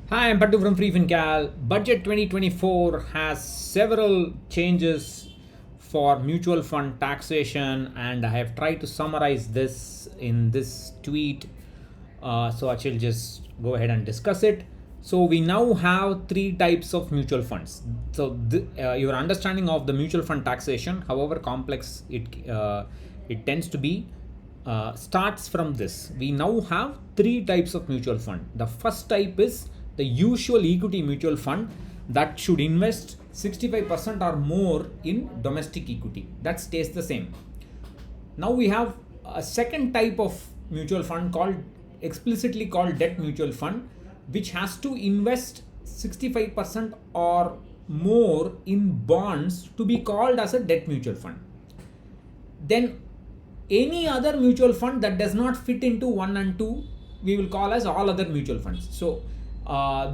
Hi, I'm Pattu from freefincal. Budget 2024 has several changes for mutual fund taxation, and I have tried to summarize this in this tweet. So I shall just go ahead and discuss it. So we now have three types of mutual funds. So your understanding of the mutual fund taxation, however complex it tends to be, starts from this. We now have three types of mutual fund. The first type is the usual equity mutual fund that should invest 65% or more in domestic equity. That stays the same. Now we have a second type of mutual fund called explicitly called debt mutual fund, which has to invest 65% or more in bonds to be called as a debt mutual fund. Then any other mutual fund that does not fit into 1 and 2 we will call as all other mutual funds. So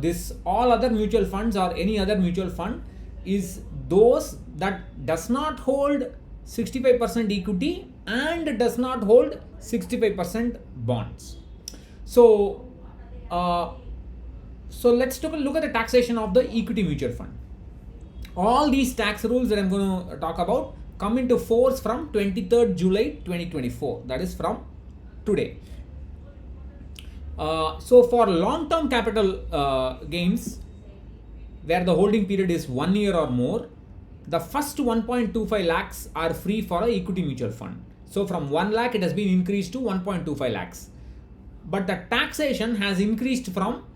this all other mutual funds or any other mutual fund is those that does not hold 65% equity and does not hold 65% bonds. So let's take a look at the taxation of the equity mutual fund. All these tax rules that I'm going to talk about come into force from 23rd July 2024. That is from today. So for long-term capital gains, where the holding period is 1 year or more, the first 1.25 lakhs are free for a equity mutual fund. So from 1 lakh it has been increased to 1.25 lakhs. But the taxation has increased from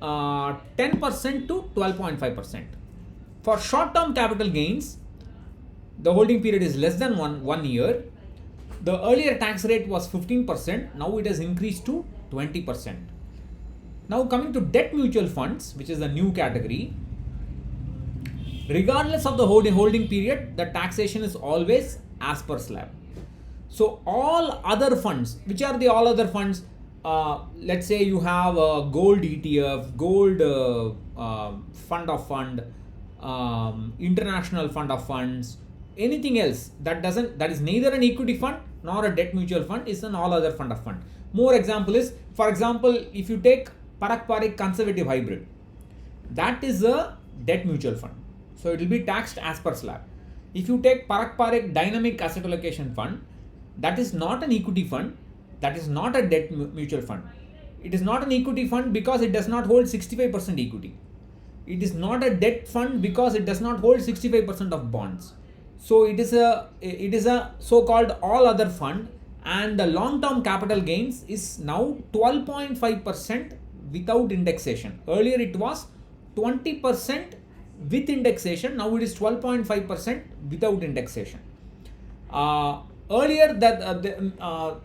10% to 12.5%. For short-term capital gains, the holding period is less than one year. The earlier tax rate was 15%. Now it has increased to 20%. Now coming to debt mutual funds, which is the new category, regardless of the holding period, the taxation is always as per slab. So all other funds, which are the all other funds? Let's say you have a gold ETF, gold fund of fund, international fund of funds, anything else that is neither an equity fund nor a debt mutual fund is an all other fund of fund. More example is, for example, if you take Parak Parik conservative hybrid, that is a debt mutual fund, so it will be taxed as per slab. If you take Parak Parik dynamic asset allocation fund, that is not an equity fund, that is not a debt mutual fund. It is not an equity fund because it does not hold 65% equity. It is not a debt fund because it does not hold 65% of bonds. So it is a so-called all other fund, and the long-term capital gains is now 12.5% without indexation. Earlier it was 20% with indexation. Now it is 12.5% without indexation. Earlier that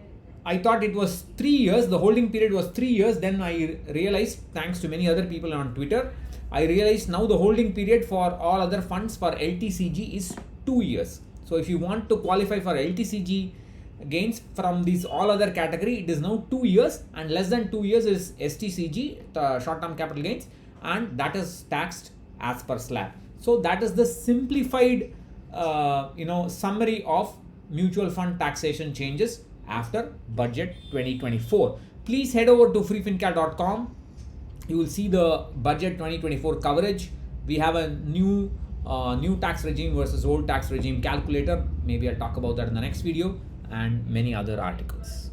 I thought it was 3 years. The holding period was 3 years. Then I realized, thanks to many other people on Twitter, I realized now the holding period for all other funds for LTCG is 2 years. So if you want to qualify for LTCG gains from this all other category, it is now 2 years, and less than 2 years is STCG, short-term capital gains, and that is taxed as per slab. So that is the simplified summary of mutual fund taxation changes after budget 2024. Please head over to freefincal.com. You will see the budget 2024 coverage. We have a new tax regime versus old tax regime calculator. Maybe I'll talk about that in the next video, and many other articles.